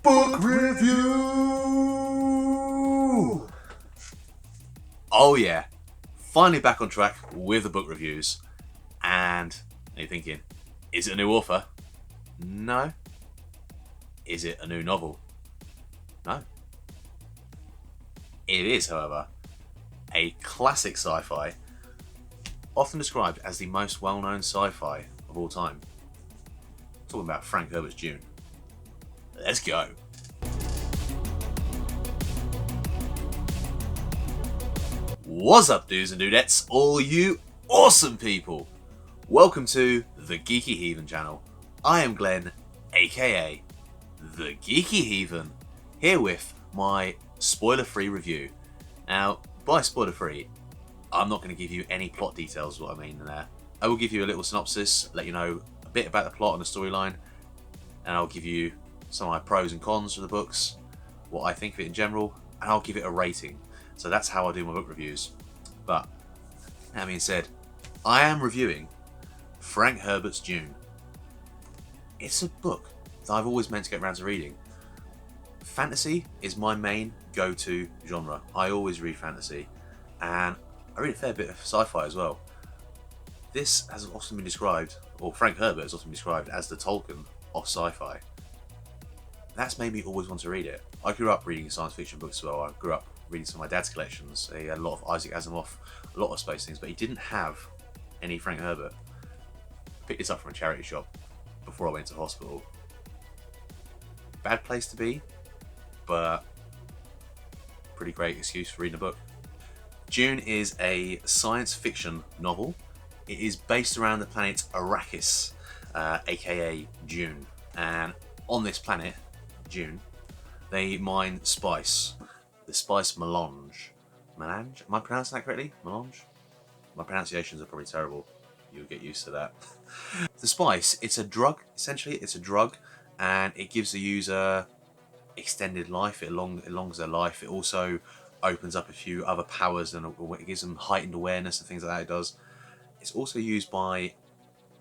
Book review! Oh yeah, finally back on track with the book reviews. And you're thinking, is it a new author? No. Is it a new novel? No. It is, however, a classic sci-fi, often described as the most well-known sci-fi of all time. I'm talking about Frank Herbert's Dune. Let's go. What's up, dudes and dudettes, all you awesome people? Welcome to the Geeky Heathen channel. I am Glen, aka the Geeky Heathen, here with my spoiler-free review. Now, by spoiler-free, I'm not going to give you any plot details, what I mean there. I will give you a little synopsis, let you know a bit about the plot and the storyline, and I'll give you some of my pros and cons of the books, what I think of it in general, and I'll give it a rating. So that's how I do my book reviews. But, that being said, I am reviewing Frank Herbert's Dune. It's a book that I've always meant to get around to reading. Fantasy is my main go-to genre. I always read fantasy, and I read a fair bit of sci-fi as well. This has often been described, or Frank Herbert has often been described as the Tolkien of sci-fi. That's made me always want to read it. I grew up reading science fiction books as well. I grew up reading some of my dad's collections. He had a lot of Isaac Asimov, a lot of space things, but he didn't have any Frank Herbert. I picked this up from a charity shop before I went to hospital. Bad place to be, but pretty great excuse for reading a book. Dune is a science fiction novel. It is based around the planet Arrakis, aka Dune, and on this planet, Dune, they mine spice. The spice melange. Melange? Am I pronouncing that correctly? Melange? My pronunciations are probably terrible. You'll get used to that. The spice, it's a drug, essentially. It's a drug, and it gives the user extended life. It elongs their life. It also opens up a few other powers, and it gives them heightened awareness and things like that it does. It's also used by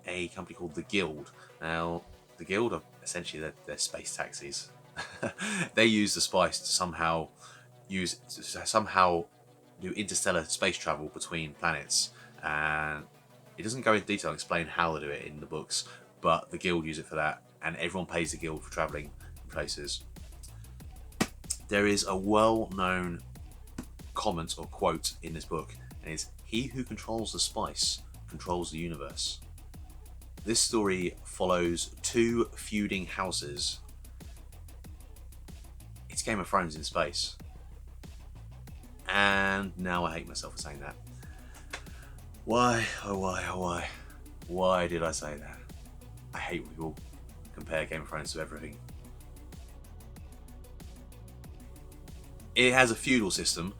a company called the Guild. Now, the Guild are essentially they're space taxis. They use the spice to somehow do interstellar space travel between planets, and it doesn't go into detail and explain how they do it in the books, but the Guild use it for that, and everyone pays the Guild for travelling places. There is a well-known comment or quote in this book, and it's, "He who controls the spice controls the universe." This story follows two feuding houses. It's Game of Thrones in space. And now I hate myself for saying that. Why, oh why, oh why? Why did I say that? I hate when people compare Game of Thrones to everything. It has a feudal system.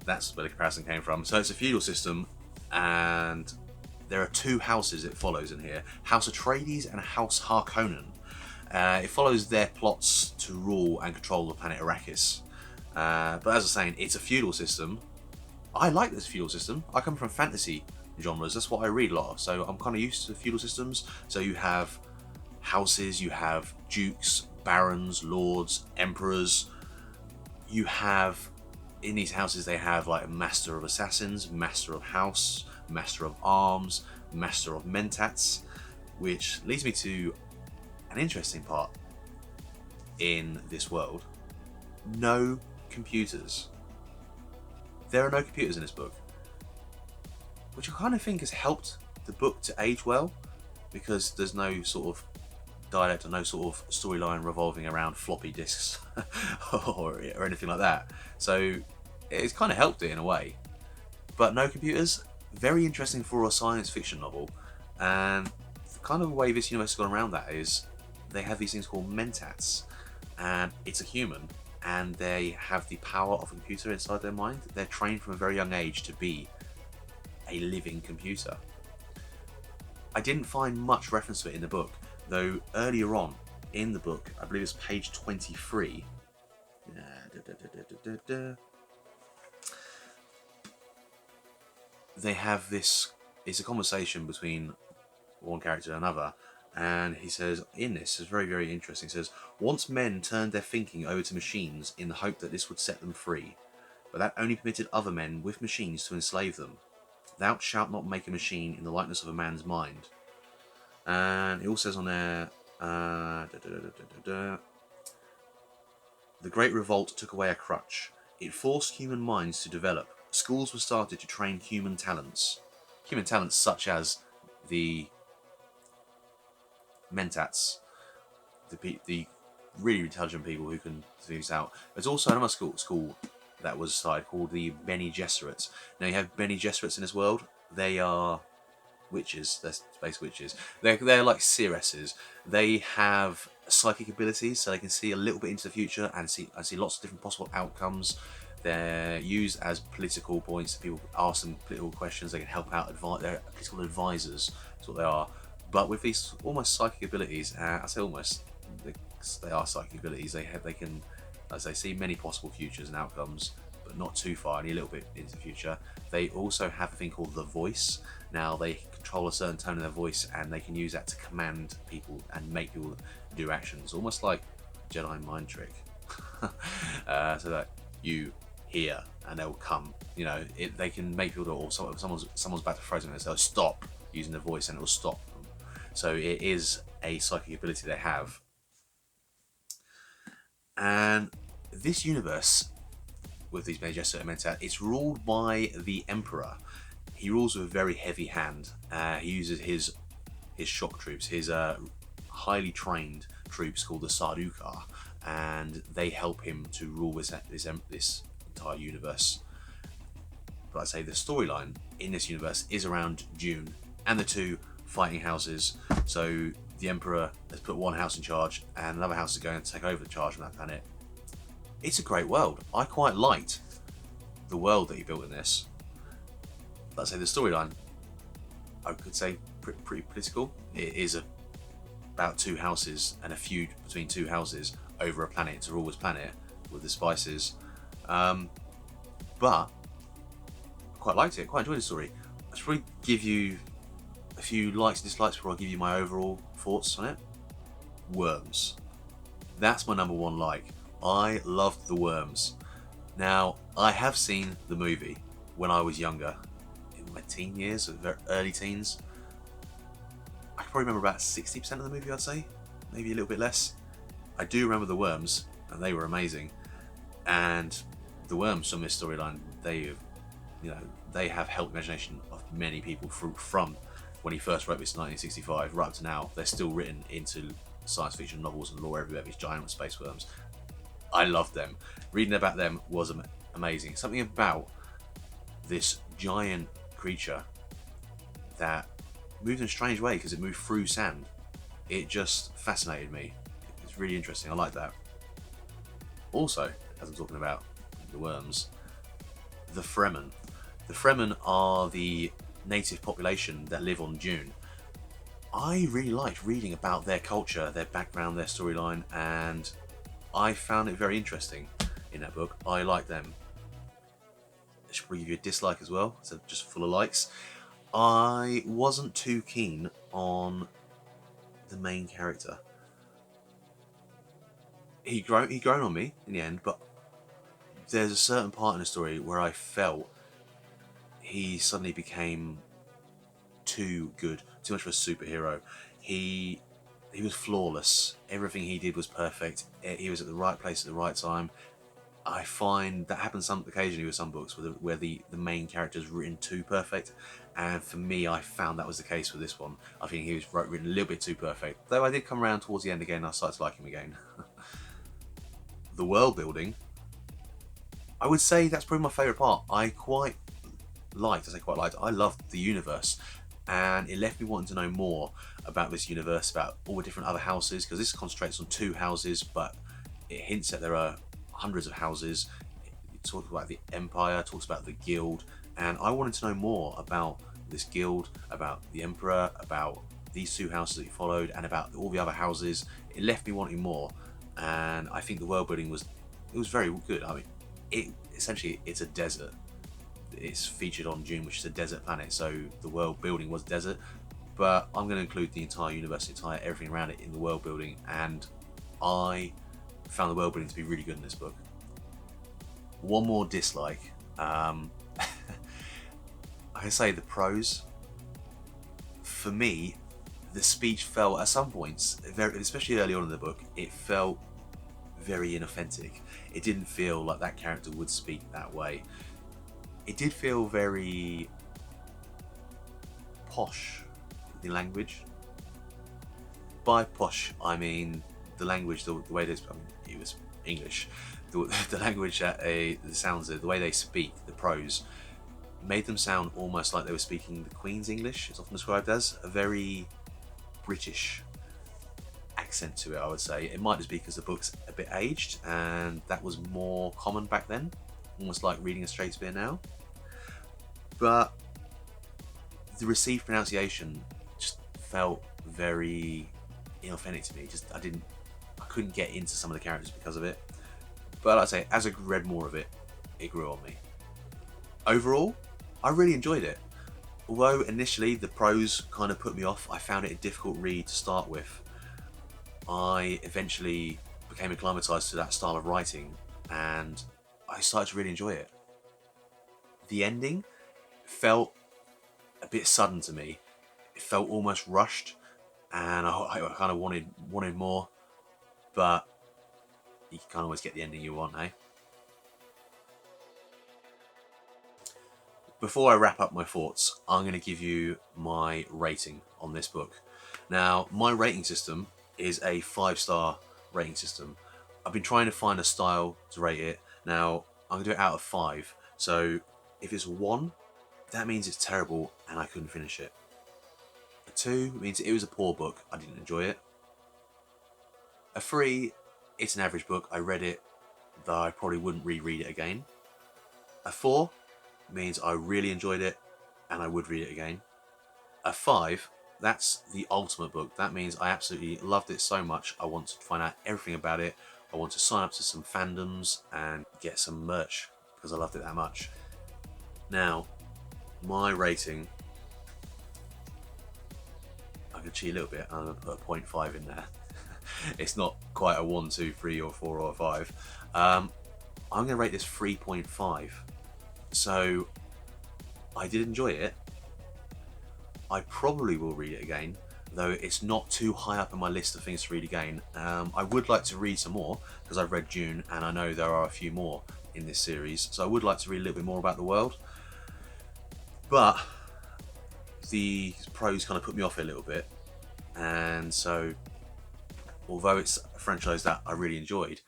That's where the comparison came from. So it's a feudal system, and there are two houses it follows in here. House Atreides and House Harkonnen. It follows their plots to rule and control the planet Arrakis. But as I was saying, it's a feudal system. I like this feudal system. I come from fantasy genres. That's what I read a lot of. So I'm kind of used to feudal systems. So you have houses, you have dukes, barons, lords, emperors. You have, in these houses, they have like a master of assassins, master of house, master of arms, master of mentats, which leads me to an interesting part in this world. No computers. There are no computers in this book, which I kind of think has helped the book to age well, because there's no sort of dialect or no sort of storyline revolving around floppy disks or anything like that. So it's kind of helped it in a way. But no computers, very interesting for a science fiction novel. And the kind of way this universe has gone around that is they have these things called mentats, and it's a human, and they have the power of a computer inside their mind. They're trained from a very young age to be a living computer. I didn't find much reference to it in the book, though earlier on in the book, I believe it's page 23. They have this, it's a conversation between one character and another, And he says, in this, is very, very interesting. He says, once men turned their thinking over to machines in the hope that this would set them free, but that only permitted other men with machines to enslave them. Thou shalt not make a machine in the likeness of a man's mind. And it also says on there, the Great Revolt took away a crutch. It forced human minds to develop. Schools were started to train human talents. Human talents such as the mentats, the really intelligent people who can do this out. There's also another school that was started called the Bene Gesserits. Now you have Bene Gesserits in this world. They are witches. They're space witches. They're like seeresses. They have psychic abilities, so they can see a little bit into the future and see lots of different possible outcomes. They're used as political points. People ask them political questions. They can help out. They're political advisors. That's what they are. But with these almost psychic abilities, I say almost, they are psychic abilities. They can, as they see many possible futures and outcomes, but not too far, only a little bit into the future. They also have a thing called the voice. Now they control a certain tone of their voice, and they can use that to command people and make people do actions, almost like Jedi mind trick. So that you hear and they'll come. You know, they can make people do, or someone's about to throw something, they'll stop using their voice and it will stop them. So it is a psychic ability they have. And this universe, with these Bene Gesserit and Mentat, it's ruled by the Emperor. He rules with a very heavy hand. He uses his shock troops, his highly trained troops called the Sardaukar, and they help him to rule this entire universe. But I say the storyline in this universe is around Dune and the two fighting houses. So the Emperor has put one house in charge, and another house is going to take over the charge on that planet. It's a great world. I quite liked the world that he built in this. Let's say the storyline, I could say pretty political. It is about two houses and a feud between two houses over a planet to rule this planet with the spices. But I quite liked it. Quite enjoyed the story. I should probably give you a few likes and dislikes before I give you my overall thoughts on it. Worms. That's my number one like. I loved the worms. Now, I have seen the movie when I was younger, in my teen years, early teens. I can probably remember about 60% of the movie, I'd say. Maybe a little bit less. I do remember the worms, and they were amazing. And the worms from this storyline, they have helped the imagination of many people from when he first wrote this in 1965 right up to now. They're still written into science fiction novels and lore everywhere, these giant space worms. I loved them. Reading about them was amazing. Something about this giant creature that moved in a strange way because it moved through sand. It just fascinated me. It's really interesting. I like that. Also, as I'm talking about the worms, the Fremen. The Fremen are the native population that live on Dune. I really liked reading about their culture, their background, their storyline, and I found it very interesting in that book. I like them. I should probably give you a dislike as well, so just full of likes. I wasn't too keen on the main character. He grown on me in the end, but there's a certain part in the story where I felt he suddenly became too good, too much of a superhero. He was flawless. Everything he did was perfect. He was at the right place at the right time. I find that happens occasionally with some books where the main character is written too perfect, and for me, I found that was the case with this one. I think he was written a little bit too perfect. Though I did come around towards the end again, and I started to like him again. The world building, I would say that's probably my favourite part. I loved the universe, and it left me wanting to know more about this universe, about all the different other houses, because this concentrates on two houses, but it hints that there are hundreds of houses. It talks about the Empire, talks about the Guild, and I wanted to know more about this Guild, about the Emperor, about these two houses that he followed, and about all the other houses. It left me wanting more, and I think the world building was very good. I mean, it's a desert. It's featured on Dune, which is a desert planet, so the world building was desert. but I'm going to include the entire universe, the entire everything around it in the world building, and I found the world building to be really good in this book. One more dislike. I can say the prose. For me, the speech felt at some points, especially early on in the book, it felt very inauthentic. It didn't feel like that character would speak that way. It did feel very posh, the language. By posh, I mean the language, the way it was English. The language that the sounds, the way they speak, the prose, made them sound almost like they were speaking the Queen's English. It's often described as a very British accent to it, I would say. It might just be because the book's a bit aged and that was more common back then, almost like reading a Shakespeare now. But the received pronunciation just felt very inauthentic to me. I couldn't get into some of the characters because of it. But like I say, as I read more of it, it grew on me. Overall, I really enjoyed it. Although initially the prose kind of put me off, I found it a difficult read to start with. I eventually became acclimatized to that style of writing and I started to really enjoy it. The ending felt a bit sudden to me. It felt almost rushed and I kind of wanted more, but you can't always get the ending you want, eh? Before I wrap up my thoughts, I'm going to give you my rating on this book. Now, my rating system is a 5-star rating system. I've been trying to find a style to rate it. Now, I'm going to do it out of 5. So if it's 1, that means it's terrible and I couldn't finish it. A 2 means it was a poor book, I didn't enjoy it. A 3, it's an average book, I read it, though I probably wouldn't reread it again. A 4 means I really enjoyed it and I would read it again. A 5, that's the ultimate book. That means I absolutely loved it so much, I want to find out everything about it. I want to sign up to some fandoms and get some merch because I loved it that much. Now, my rating, I'm going to cheat a little bit. I'm going to put a 0.5 in there. It's not quite a 1, 2, 3 or 4 or 5. I'm going to rate this 3.5. So I did enjoy it. I probably will read it again, though it's not too high up on my list of things to read again. I would like to read some more because I've read Dune and I know there are a few more in this series, so I would like to read a little bit more about the world. But the prose kind of put me off a little bit, and so although it's a franchise that I really enjoyed,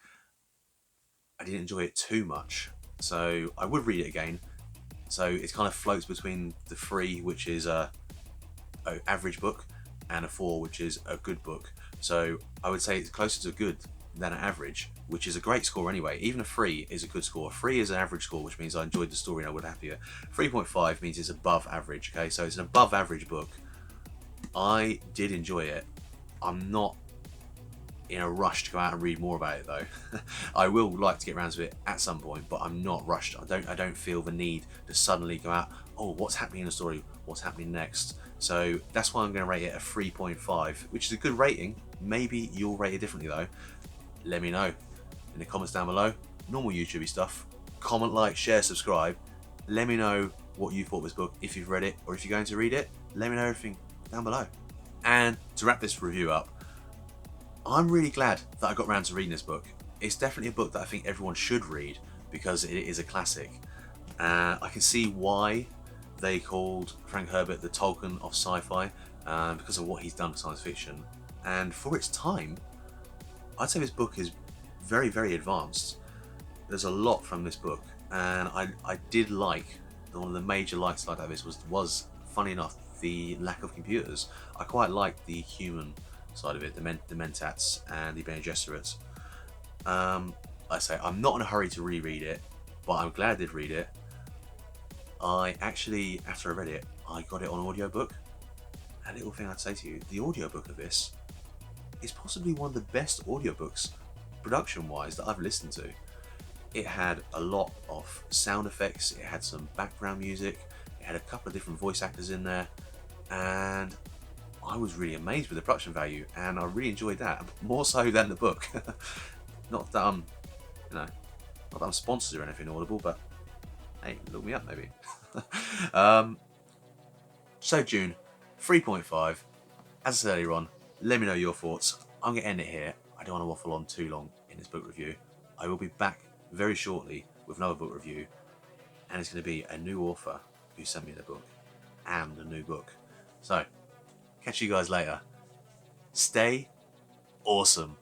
I didn't enjoy it too much. So I would read it again. So it kind of floats between the 3, which is a average book, and a 4, which is a good book. So I would say it's closer to good than an average, which is a great score anyway. Even a 3 is a good score. 3 is an average score, which means I enjoyed the story and I would happier. 3.5 means it's above average. Okay, so it's an above average book. I did enjoy it. I'm not in a rush to go out and read more about it though. I will like to get around to it at some point, but I'm not rushed. I don't feel the need to suddenly go out, oh, what's happening in the story? What's happening next? So that's why I'm going to rate it a 3.5, which is a good rating. Maybe you'll rate it differently though. Let me know in the comments down below. Normal YouTubey stuff. Comment, like, share, subscribe. Let me know what you thought of this book, if you've read it or if you're going to read it. Let me know everything down below. And to wrap this review up, I'm really glad that I got around to reading this book. It's definitely a book that I think everyone should read because it is a classic. I can see why they called Frank Herbert the Tolkien of sci-fi because of what he's done for science fiction. And for its time, I'd say this book is very, very advanced. There's a lot from this book, and I did like, one of the major likes like this was funny enough, the lack of computers. I quite liked the human side of it, the Mentats and the Bene Gesserits. I say I'm not in a hurry to reread it, but I'm glad I did read it. I actually, after I read it, I got it on audiobook. A little thing I'd say to you, the audiobook of this is possibly one of the best audiobooks, production-wise, that I've listened to. It had a lot of sound effects, it had some background music, it had a couple of different voice actors in there, and I was really amazed with the production value, and I really enjoyed that more so than the book. Not that I'm, not that I'm sponsored or anything Audible, but hey, look me up maybe. So Dune, 3.5. As I said earlier on, let me know your thoughts. I'm going to end it here. I don't want to waffle on too long in this book review. I will be back very shortly with another book review, and it's going to be a new author who sent me the book and a new book. So, catch you guys later. Stay awesome.